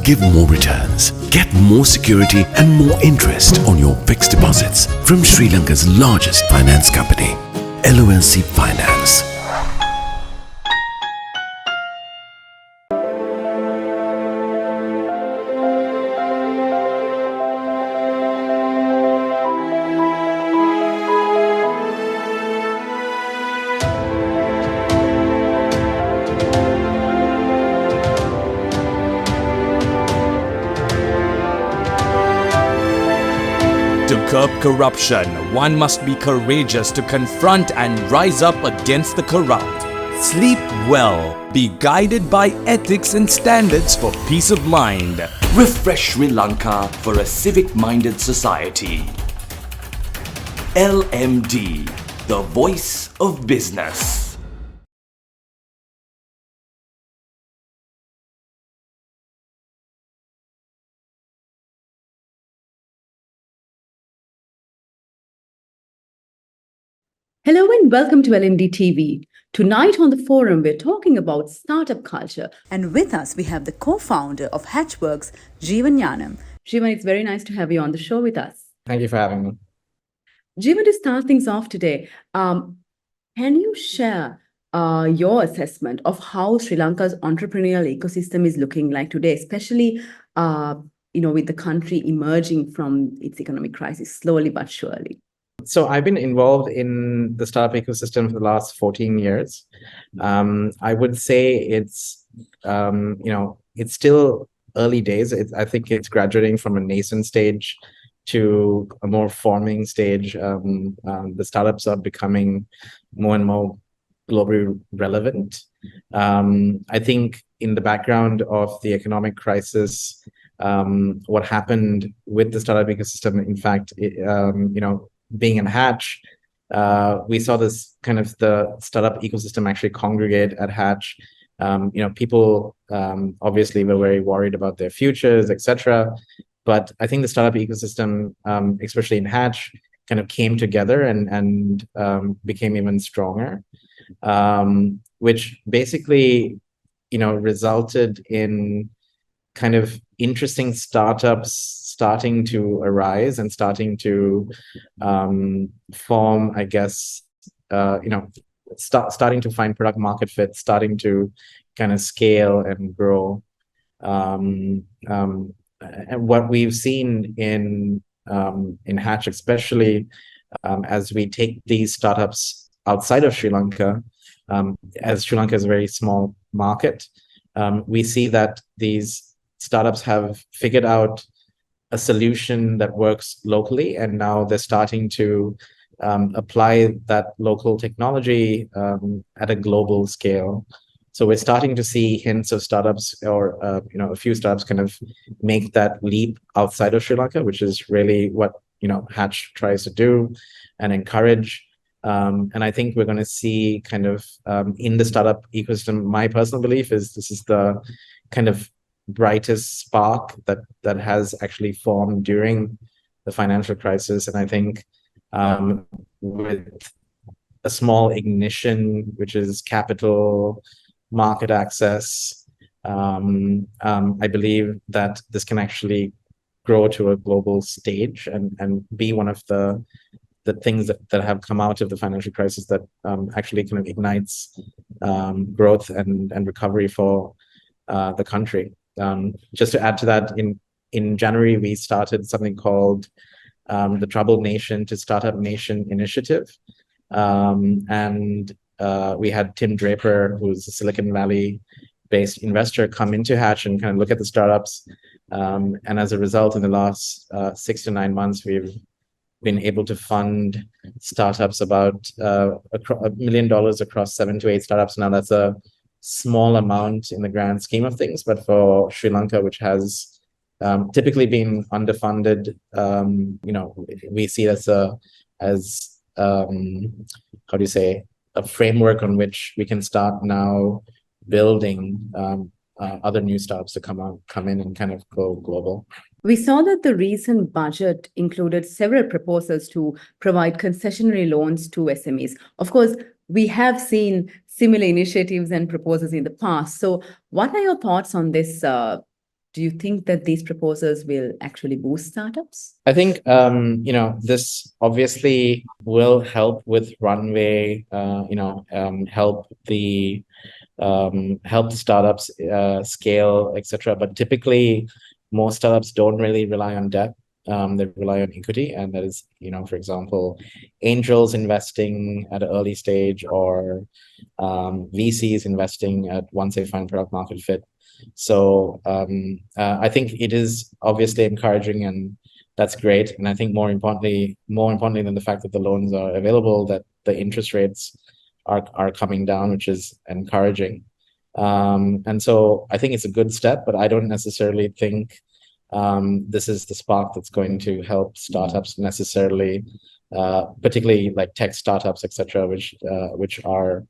give more returns. Get more security and more interest on your fixed deposits from Sri Lanka's largest finance company, LMDtv Finance. To curb corruption, one must be courageous to confront and rise up against the corrupt. Sleep well, be guided by ethics and standards for peace of mind. Refresh Sri Lanka for a civic-minded society. LMD, the voice of business. Hello and welcome to LMDtv. Tonight on the forum, we're talking about startup culture. And with us, we have the co-founder of Hatchworks, Jeevan Gnanam. Jeevan, it's very nice to have you on the show with us. Thank you for having me. Jeevan, to start things off today, can you share your assessment of how Sri Lanka's entrepreneurial ecosystem is looking like today, especially with the country emerging from its economic crisis slowly but surely? So I've been involved in the startup ecosystem for the last 14 years. I would say it's still early days. I think it's graduating from a nascent stage to a more forming stage. The startups are becoming more and more globally relevant. I think in the background of the economic crisis, what happened with the startup ecosystem, in fact, being in Hatch, we saw this kind of the startup ecosystem actually congregate at Hatch. People obviously were very worried about their futures, etc. But I think the startup ecosystem, especially in Hatch, kind of came together and became even stronger, which basically, resulted in kind of interesting startups starting to arise and starting to form, I guess, starting to find product market fit, starting to kind of scale and grow. And what we've seen in Hatch, especially as we take these startups outside of Sri Lanka, as Sri Lanka is a very small market, we see that these startups have figured out a solution that works locally, and now they're starting to apply that local technology at a global scale. So we're starting to see hints of startups, or a few startups kind of make that leap outside of Sri Lanka, which is really what Hatch tries to do and encourage. And I think we're going to see kind of in the startup ecosystem, my personal belief is this is the kind of brightest spark that has actually formed during the financial crisis. And I think with a small ignition, which is capital, market access, I believe that this can actually grow to a global stage and be one of the things that have come out of the financial crisis that actually kind of ignites growth and recovery for the country. Just to add to that, in January, we started something called the Troubled Nation to Startup Nation Initiative. And we had Tim Draper, who's a Silicon Valley-based investor, come into Hatch and kind of look at the startups. And as a result, in the last 6 to 9 months, we've been able to fund startups about $1 million across 7 to 8 startups. Now, that's a small amount in the grand scheme of things, but for Sri Lanka, which has typically been underfunded, we see it as a framework on which we can start now building other new startups to come in and kind of go global. We saw that the recent budget included several proposals to provide concessionary loans to SMEs. Of course, we have seen similar initiatives and proposals in the past. So what are your thoughts on this Do you think that these proposals will actually boost startups? I think this obviously will help with runway, help startups scale, etc. But typically, most startups don't really rely on debt. They rely on equity, and that is, for example, angels investing at an early stage, or VCs investing once they find product market fit. So I think it is obviously encouraging, and that's great. And I think more importantly than the fact that the loans are available, that the interest rates are coming down, which is encouraging. And so I think it's a good step, but I don't necessarily think this is the spark that's going to help startups necessarily, particularly like tech startups, etc., which are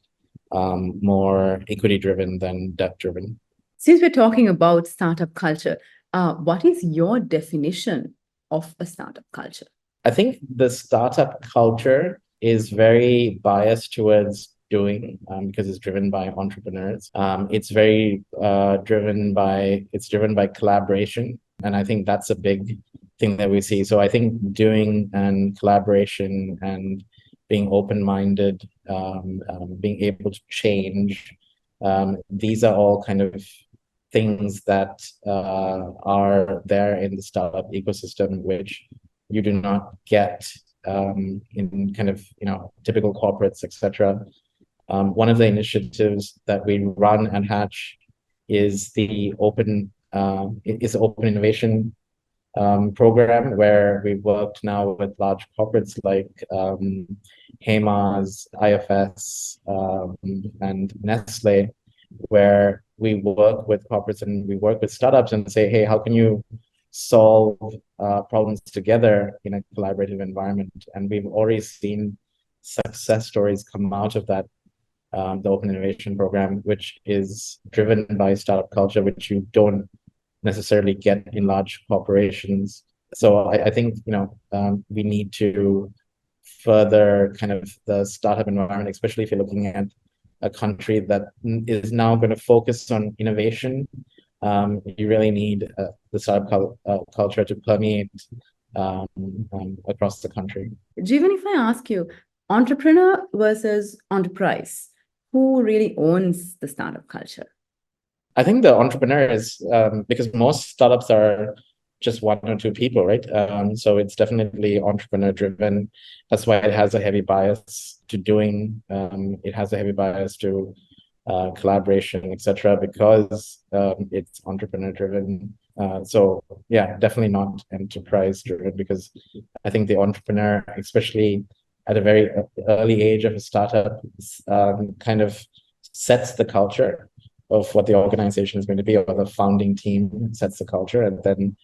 more equity driven than debt driven. Since we're talking about startup culture, what is your definition of a startup culture? I think the startup culture is very biased towards doing, because it's driven by entrepreneurs. It's very driven by collaboration, and I think that's a big thing that we see. So I think doing and collaboration and being open-minded, being able to change, these are all kind of things that are there in the startup ecosystem, which you do not get in kind of typical corporates, etc. One of the initiatives that we run at Hatch is the open innovation program, where we worked now with large corporates like Hema's, IFS, and Nestle, where we work with corporates and we work with startups and say, hey, how can you solve problems together in a collaborative environment? And we've already seen success stories come out of that, the Open Innovation Program, which is driven by startup culture, which you don't necessarily get in large corporations. So I think we need to further kind of the startup environment, especially if you're looking at a country that is now going to focus on innovation. You really need the startup culture to permeate across the country. Jeevan, if I ask you, entrepreneur versus enterprise, who really owns the startup culture? I think the entrepreneur is, because most startups are just one or two people, right? So it's definitely entrepreneur driven. That's why it has a heavy bias to doing. It has a heavy bias to collaboration, etc., because it's entrepreneur driven. So yeah, definitely not enterprise driven, because I think the entrepreneur, especially at a very early age of a startup, kind of sets the culture of what the organization is going to be, or the founding team sets the culture, and then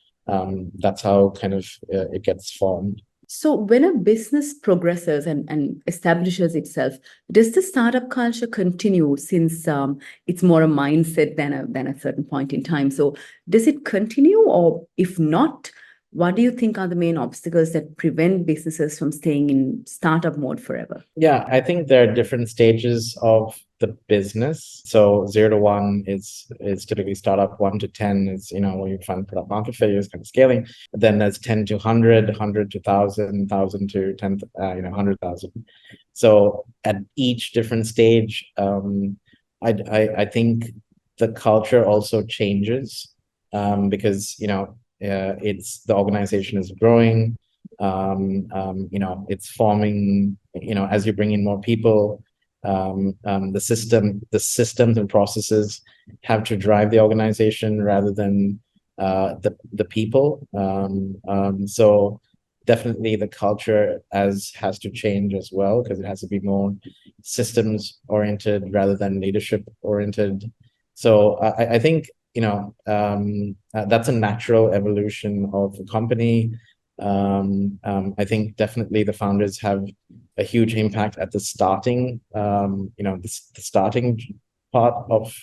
that's how kind of it gets formed. So when a business progresses and establishes itself, does the startup culture continue, since it's more a mindset than a certain point in time? So does it continue, or if not, what do you think are the main obstacles that prevent businesses from staying in startup mode forever? Yeah, I think there are different stages of the business. So 0 to 1 is typically startup. 1 to 10 is where you find product market fit, is kind of scaling. But then there's 10 to 100, 100 to 1,000, 1,000 to 10, 100,000. So at each different stage, I think the culture also changes, because it's the organization is growing. It's forming. As you bring in more people, the systems and processes have to drive the organization rather than the people. So definitely the culture has to change as well, because it has to be more systems oriented rather than leadership oriented. So I think that's a natural evolution of the company. I think definitely the founders have a huge impact at the starting, the starting part of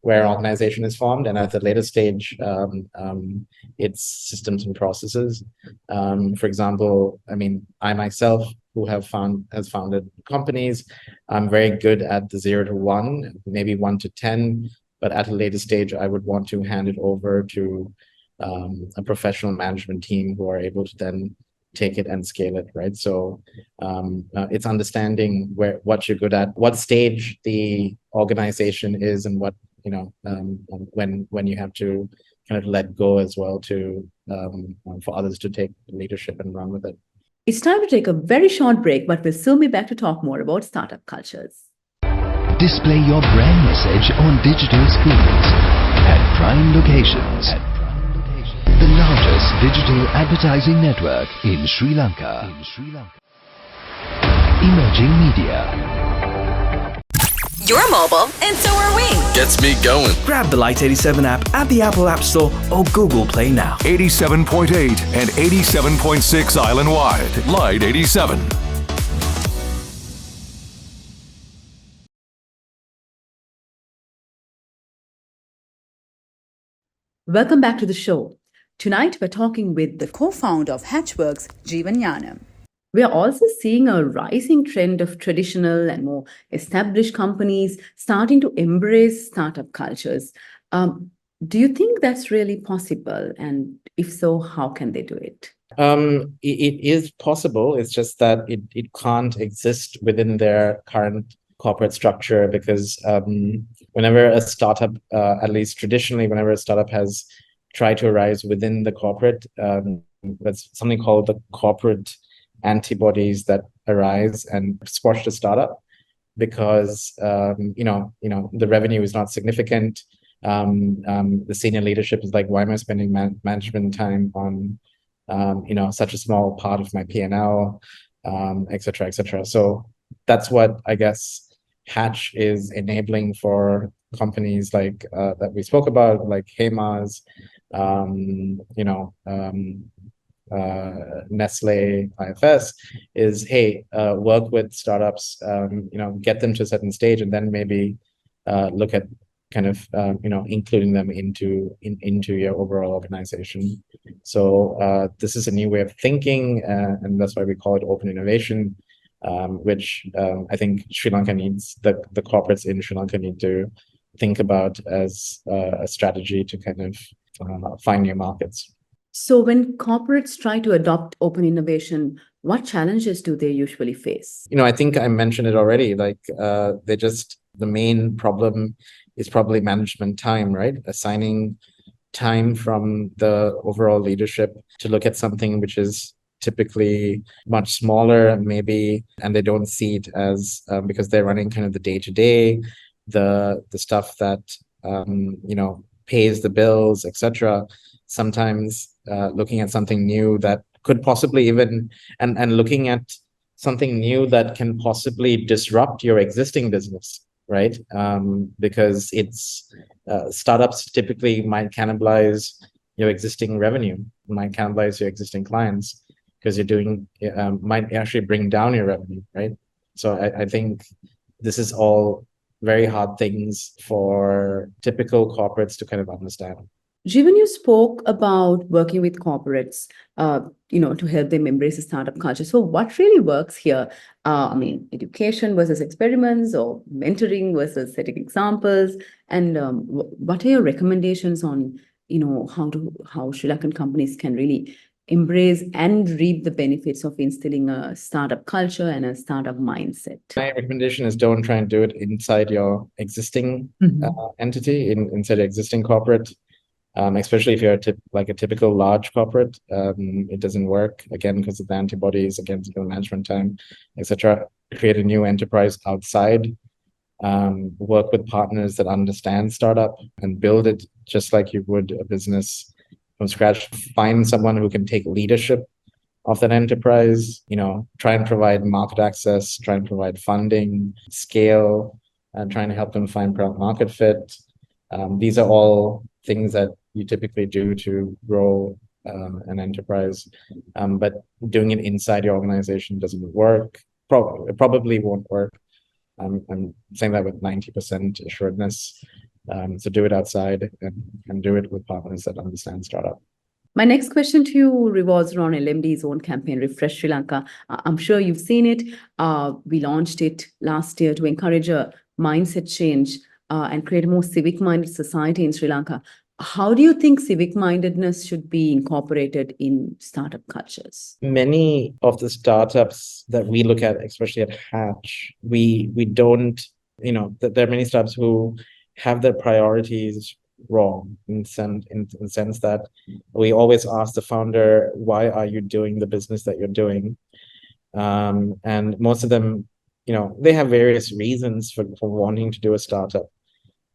where an organization is formed, and at the later stage, it's systems and processes. For example, I myself, who has founded companies, I'm very good at the 0 to 1, maybe 1 to 10. but at a later stage, I would want to hand it over to a professional management team who are able to then take it and scale it, right? So it's understanding what you're good at, what stage the organization is, and what, when you have to kind of let go as well to for others to take leadership and run with it. It's time to take a very short break, but we'll soon be back to talk more about startup cultures. Display your brand message on digital screens at prime locations. The largest digital advertising network in Sri Lanka. Emerging Media. You're mobile, and so are we. Gets me going. Grab the Lite 87 app at the Apple App Store or Google Play now. 87.8 and 87.6 island-wide. Lite 87. Welcome back to the show. Tonight, we're talking with the co-founder of Hatchworks, Jeevan Gnanam. We are also seeing a rising trend of traditional and more established companies starting to embrace startup cultures. Do you think that's really possible? And if so, how can they do it? It is possible. It's just that it can't exist within their current corporate structure, because whenever a startup, at least traditionally, whenever a startup has tried to arise within the corporate, there's something called the corporate antibodies that arise and squash the startup, because the revenue is not significant. The senior leadership is like, why am I spending management time on such a small part of my P&L, et cetera, et cetera. So that's what I guess Hatch is enabling for companies like that we spoke about, like Hema's, Nestle, IFS, is, hey, work with startups, get them to a certain stage, and then maybe look at kind of including them into your overall organization. So this is a new way of thinking, and that's why we call it open innovation, which I think Sri Lanka needs, the corporates in Sri Lanka need to think about as a strategy to kind of find new markets. So when corporates try to adopt open innovation, what challenges do they usually face? I think I mentioned it already, like the main problem is probably management time, right? Assigning time from the overall leadership to look at something which is typically much smaller, maybe, and they don't see it as, because they're running kind of the day-to-day, the stuff that pays the bills, etc. Sometimes looking at something new that could possibly even, and looking at something new that can possibly disrupt your existing business, right? Because it's startups typically might cannibalize your existing revenue, might cannibalize your existing clients, because you're doing, might actually bring down your revenue, right? So I think this is all very hard things for typical corporates to kind of understand. Jeevan, you spoke about working with corporates, to help them embrace a startup culture. So what really works here? Education versus experiments, or mentoring versus setting examples? And what are your recommendations on, how Sri Lankan companies can really embrace and reap the benefits of instilling a startup culture and a startup mindset? My recommendation is, don't try and do it inside your existing entity, inside your existing corporate. Especially if you're a typical large corporate, it doesn't work, again, because of the antibodies, against the management time, etc. Create a new enterprise outside, work with partners that understand startup, and build it just like you would a business from scratch. Find someone who can take leadership of that enterprise, try and provide market access, try and provide funding, scale, and trying to help them find product market fit. These are all things that you typically do to grow an enterprise, but doing it inside your organization doesn't work. It probably won't work. I'm saying that with 90% assuredness. So do it outside and do it with partners that understand startup. My next question to you revolves around LMD's own campaign, Refresh Sri Lanka. I'm sure you've seen it. We launched it last year to encourage a mindset change and create a more civic-minded society in Sri Lanka. How do you think civic-mindedness should be incorporated in startup cultures? Many of the startups that we look at, especially at Hatch, we don't, there are many startups who have their priorities wrong in the sense that we always ask the founder, why are you doing the business that you're doing? And most of them, they have various reasons for wanting to do a startup.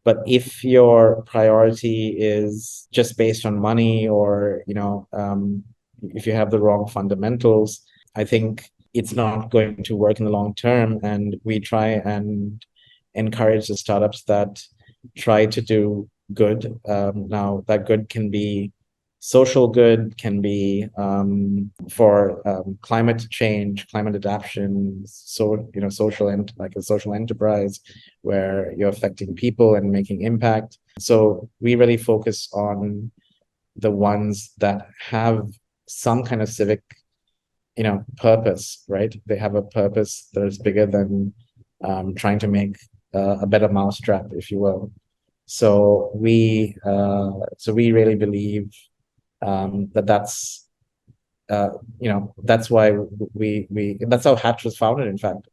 But if your priority is just based on money, or if you have the wrong fundamentals, I think it's not going to work in the long term. And we try and encourage the startups that try to do good. Now, that good can be social good, can be for climate change, climate adaptation, social and like a social enterprise where you're affecting people and making impact. So we really focus on the ones that have some kind of civic, purpose, right? They have a purpose that is bigger than trying to make a better mousetrap, if you will. So we really believe that's why that's how Hatch was founded. In fact,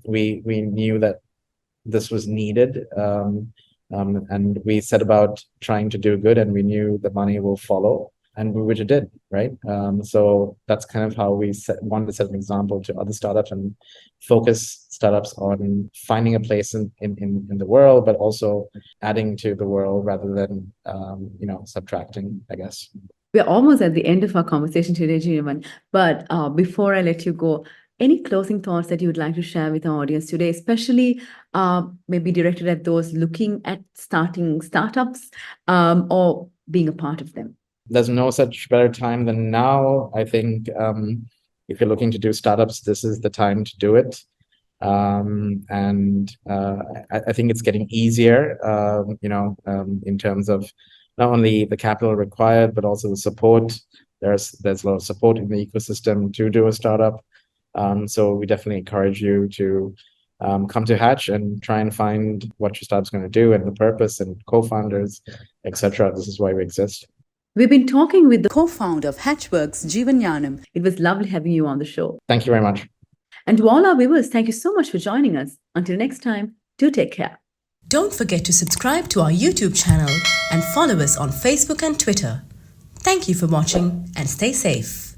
we knew that this was needed, and we set about trying to do good, and we knew the money will follow, and which it did, right? So that's kind of how we wanted to set an example to other startups and focus startups on finding a place in the world, but also adding to the world rather than subtracting, I guess. We're almost at the end of our conversation today, Jeevan. But before I let you go, any closing thoughts that you would like to share with our audience today, especially maybe directed at those looking at starting startups or being a part of them? There's no such better time than now. I think if you're looking to do startups, this is the time to do it. And I think it's getting easier, in terms of not only the capital required, but also the support. There's a lot of support in the ecosystem to do a startup. So we definitely encourage you to come to Hatch and try and find what your startup's going to do and the purpose and co-founders, etc. This is why we exist. We've been talking with the co-founder of Hatchworks, Jeevan Gnanam. It was lovely having you on the show. Thank you very much. And to all our viewers, thank you so much for joining us. Until next time, do take care. Don't forget to subscribe to our YouTube channel and follow us on Facebook and Twitter. Thank you for watching and stay safe.